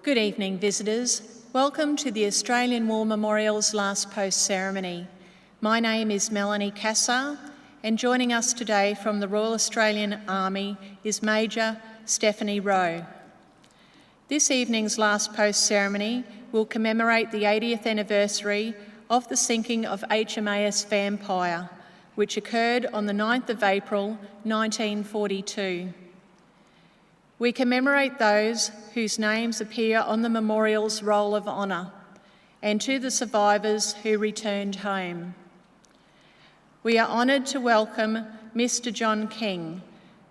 Good evening, visitors. Welcome to the Australian War Memorial's Last Post ceremony. My name is Melanie Cassar, and joining us today from the Royal Australian Army is Major Stephanie Rowe. This evening's Last Post ceremony will commemorate the 80th anniversary of the sinking of HMAS Vampire, which occurred on the 9th of April 1942. We commemorate those whose names appear on the memorial's Roll of Honour, and to the survivors who returned home. We are honoured to welcome Mr. John King,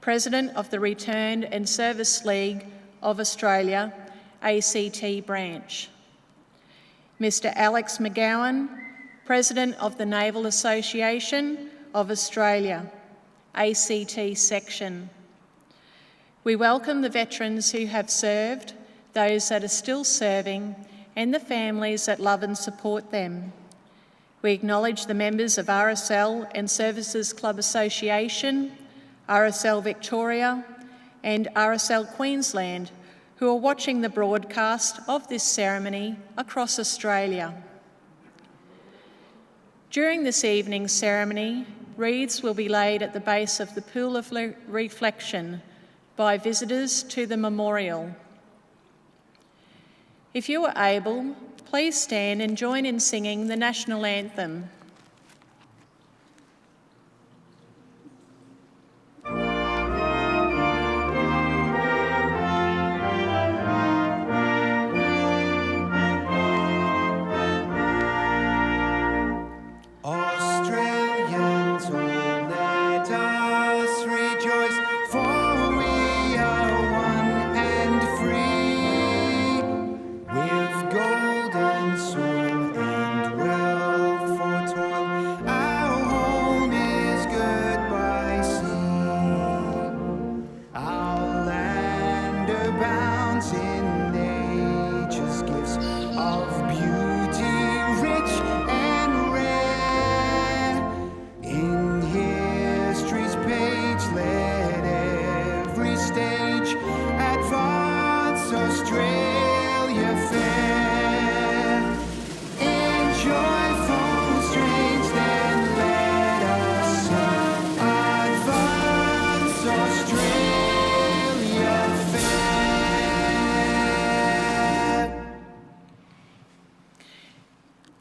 President of the Returned and Service League of Australia, ACT branch. Mr. Alex McGowan, President of the Naval Association of Australia, ACT section. We welcome the veterans who have served, those that are still serving, and the families that love and support them. We acknowledge the members of RSL and Services Clubs Association, RSL Victoria, and RSL Queensland, who are watching the broadcast of this ceremony across Australia. During this evening's ceremony, wreaths will be laid at the base of the pool of reflection by visitors to the memorial. If you are able, please stand and join in singing the national anthem.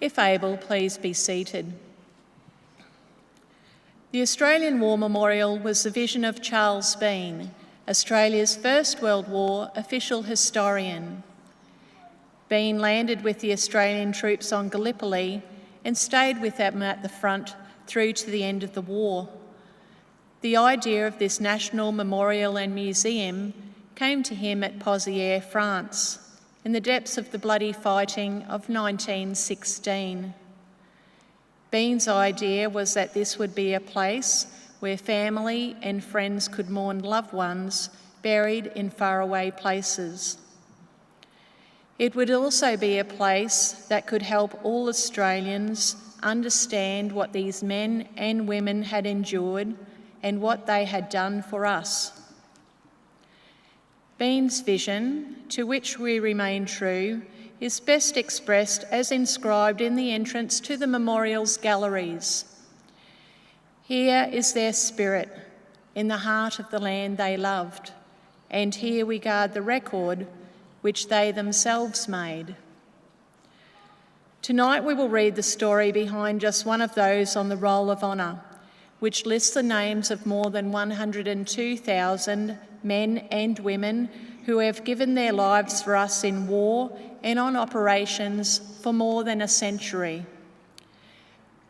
If able, please be seated. The Australian War Memorial was the vision of Charles Bean, Australia's First World War official historian. Bean landed with the Australian troops on Gallipoli and stayed with them at the front through to the end of the war. The idea of this national memorial and museum came to him at Pozières, France, in the depths of the bloody fighting of 1916. Bean's idea was that this would be a place where family and friends could mourn loved ones buried in faraway places. It would also be a place that could help all Australians understand what these men and women had endured and what they had done for us. Bean's vision, to which we remain true, is best expressed as inscribed in the entrance to the memorial's galleries. Here is their spirit, in the heart of the land they loved, and here we guard the record which they themselves made. Tonight we will read the story behind just one of those on the Roll of Honour, which lists the names of more than 102,000 men and women who have given their lives for us in war and on operations for more than a century.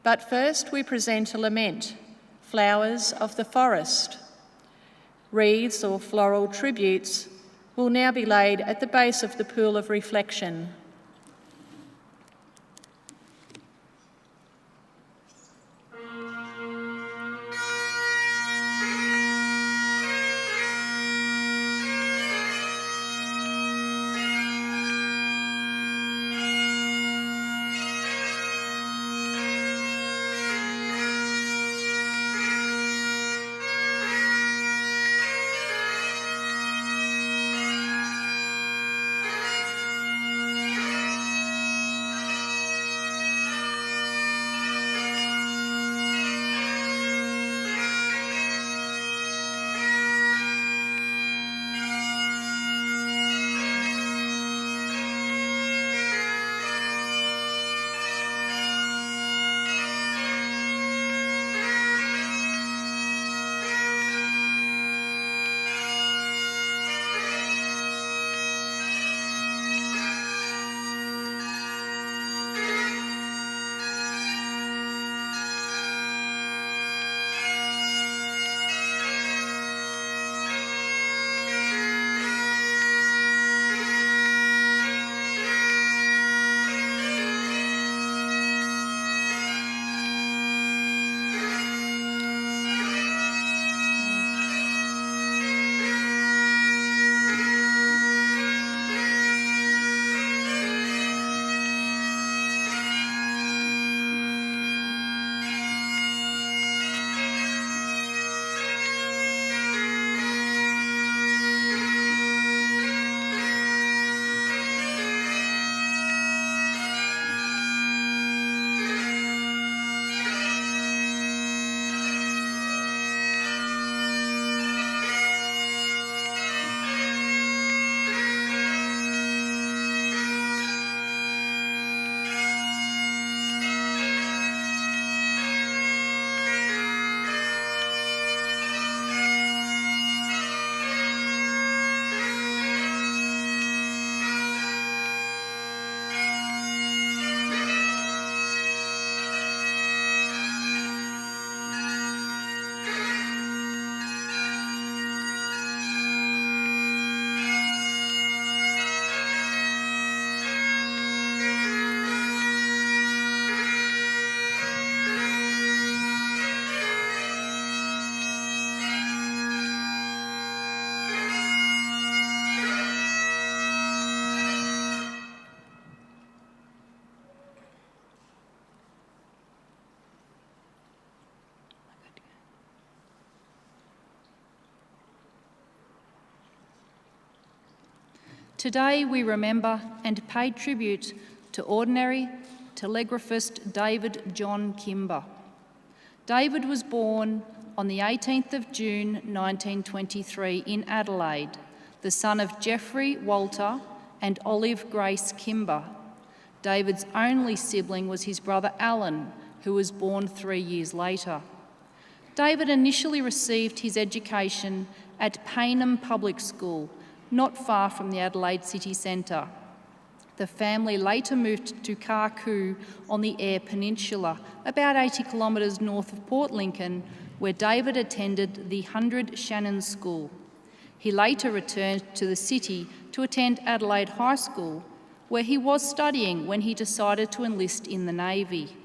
But first we present a lament, Flowers of the Forest. Wreaths or floral tributes will now be laid at the base of the pool of reflection. Today we remember and pay tribute to Ordinary Telegraphist David John Kimber. David was born on the 18th of June 1923 in Adelaide, the son of Geoffrey Walter and Olive Grace Kimber. David's only sibling was his brother Alan, who was born 3 years later. David initially received his education at Payneham Public School, not far from the Adelaide city centre. The family later moved to Karku on the Eyre Peninsula, about 80 kilometres north of Port Lincoln, where David attended the 100 Shannon School. He later returned to the city to attend Adelaide High School, where he was studying when he decided to enlist in the Navy.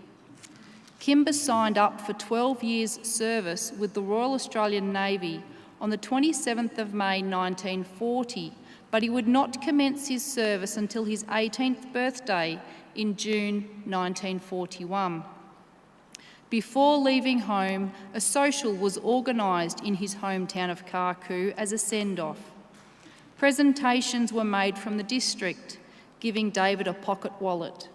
Kimber signed up for 12 years' service with the Royal Australian Navy on the 27th of May 1940, but he would not commence his service until his 18th birthday in June 1941. Before leaving home, a social was organised in his hometown of Karku as a send-off. Presentations were made from the district, giving David a pocket wallet.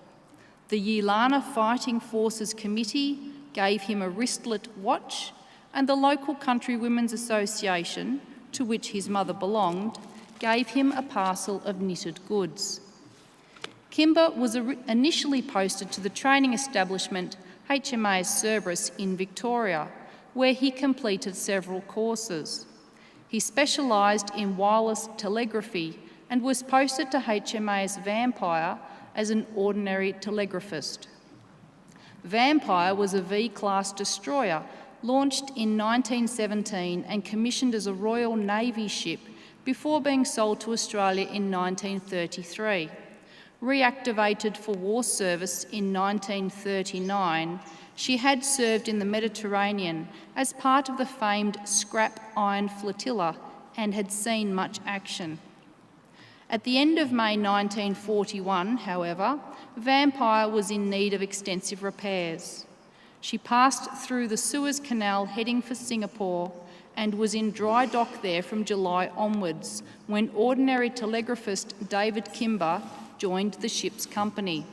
The Yilana Fighting Forces Committee gave him a wristlet watch, and the local Country Women's Association, to which his mother belonged, gave him a parcel of knitted goods. Kimber was initially posted to the training establishment HMAS Cerberus in Victoria, where he completed several courses. He specialised in wireless telegraphy and was posted to HMAS Vampire as an ordinary telegraphist. Vampire was a V-class destroyer launched in 1917 and commissioned as a Royal Navy ship before being sold to Australia in 1933. Reactivated for war service in 1939, she had served in the Mediterranean as part of the famed Scrap Iron Flotilla and had seen much action. At the end of May 1941, however, Vampire was in need of extensive repairs. She passed through the Suez Canal heading for Singapore and was in dry dock there from July onwards, when ordinary telegraphist David Kimber joined the ship's company.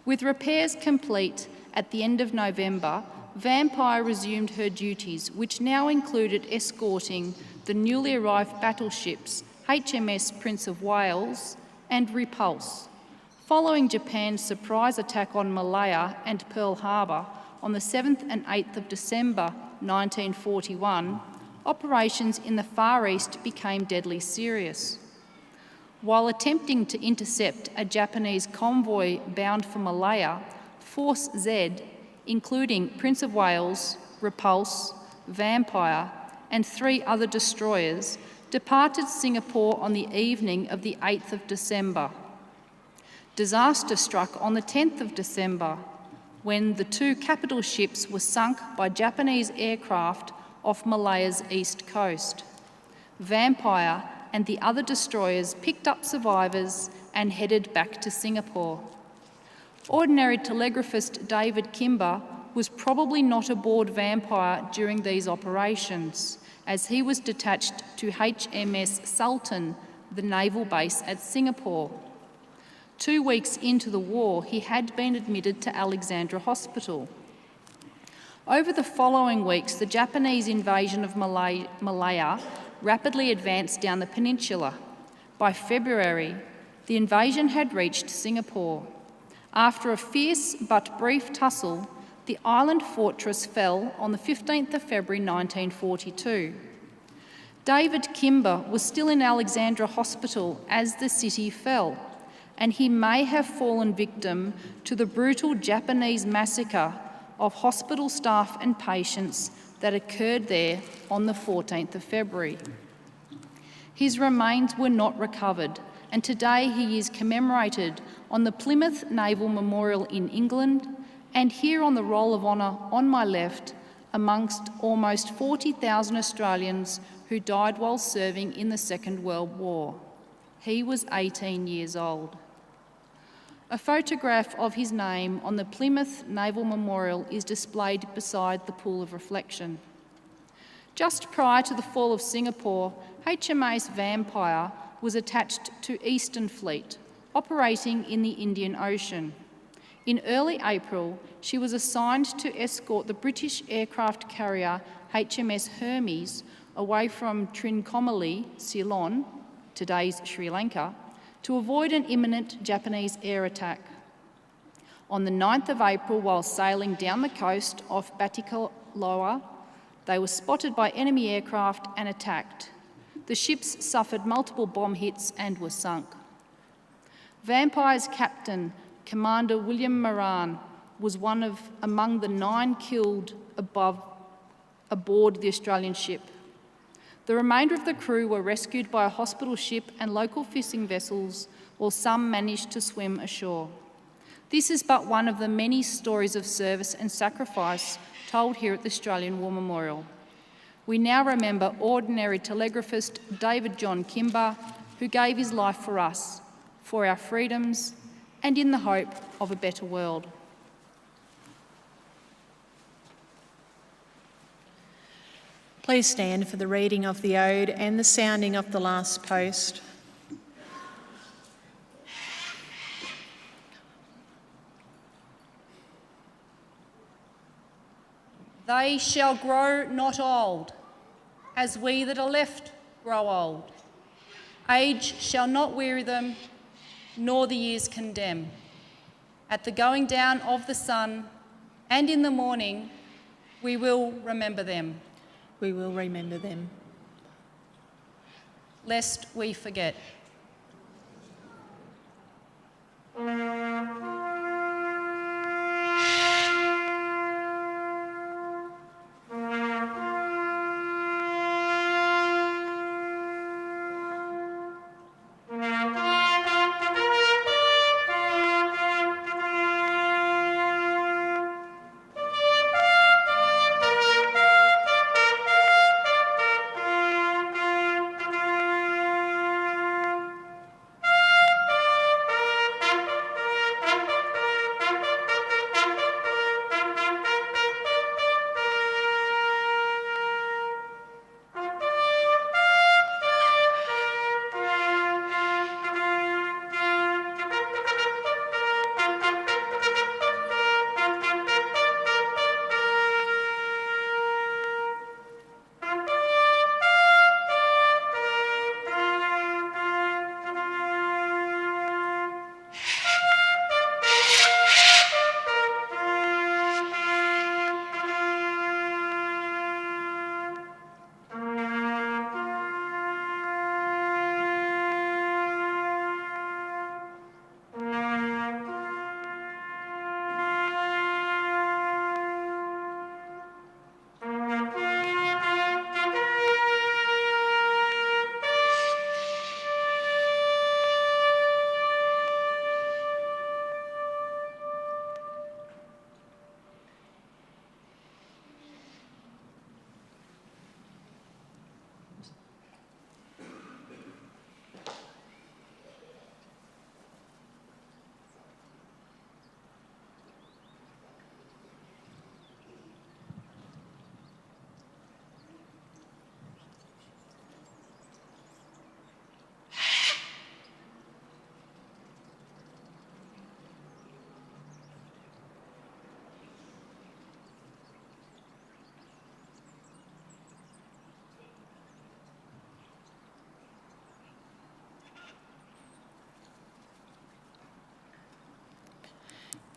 With repairs complete at the end of November, Vampire resumed her duties, which now included escorting the newly arrived battleships HMS Prince of Wales and Repulse. Following Japan's surprise attack on Malaya and Pearl Harbor on the 7th and 8th of December 1941, operations in the Far East became deadly serious. While attempting to intercept a Japanese convoy bound for Malaya, Force Z, including Prince of Wales, Repulse, Vampire, and 3 other destroyers, departed Singapore on the evening of the 8th of December. Disaster struck on the 10th of December, when the 2 capital ships were sunk by Japanese aircraft off Malaya's east coast. Vampire and the other destroyers picked up survivors and headed back to Singapore. Ordinary telegraphist David Kimber was probably not aboard Vampire during these operations, as he was detached to HMS Sultan, the naval base at Singapore. 2 weeks into the war, he had been admitted to Alexandra Hospital. Over the following weeks, the Japanese invasion of Malaya rapidly advanced down the peninsula. By February, the invasion had reached Singapore. After a fierce but brief tussle, the island fortress fell on the 15th of February 1942. David Kimber was still in Alexandra Hospital as the city fell, and he may have fallen victim to the brutal Japanese massacre of hospital staff and patients that occurred there on the 14th of February. His remains were not recovered, and today he is commemorated on the Plymouth Naval Memorial in England, and here on the Roll of Honour on my left, amongst almost 40,000 Australians who died while serving in the Second World War. He was 18 years old. A photograph of his name on the Plymouth Naval Memorial is displayed beside the pool of reflection. Just prior to the fall of Singapore, HMAS Vampire was attached to Eastern Fleet, operating in the Indian Ocean. In early April, she was assigned to escort the British aircraft carrier HMS Hermes away from Trincomalee, Ceylon, today's Sri Lanka, to avoid an imminent Japanese air attack. On the 9th of April, while sailing down the coast off Batticaloa, they were spotted by enemy aircraft and attacked. The ships suffered multiple bomb hits and were sunk. Vampire's captain, Commander William Moran, was among the 9 killed aboard the Australian ship. The remainder of the crew were rescued by a hospital ship and local fishing vessels, while some managed to swim ashore. This is but one of the many stories of service and sacrifice told here at the Australian War Memorial. We now remember ordinary telegraphist David John Kimber, who gave his life for us, for our freedoms, and in the hope of a better world. Please stand for the reading of the ode and the sounding of the last post. They shall grow not old, as we that are left grow old. Age shall not weary them, nor the years condemn. At the going down of the sun and in the morning, we will remember them. We will remember them. Lest we forget.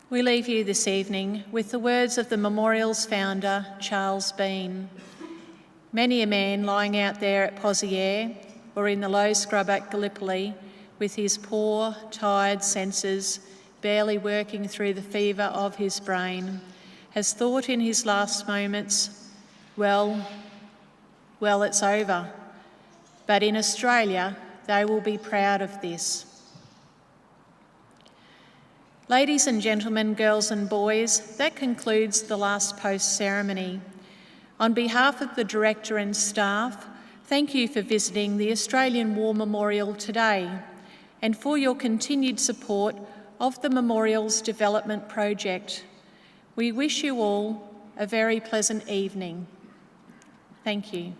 We leave you this evening with the words of the memorial's founder, Charles Bean. Many a man lying out there at Poziere or in the low scrub at Gallipoli with his poor, tired senses barely working through the fever of his brain has thought in his last moments, well, it's over. But in Australia, they will be proud of this. Ladies and gentlemen, girls and boys, that concludes the last post ceremony. On behalf of the Director and staff, thank you for visiting the Australian War Memorial today and for your continued support of the Memorial's development project. We wish you all a very pleasant evening. Thank you.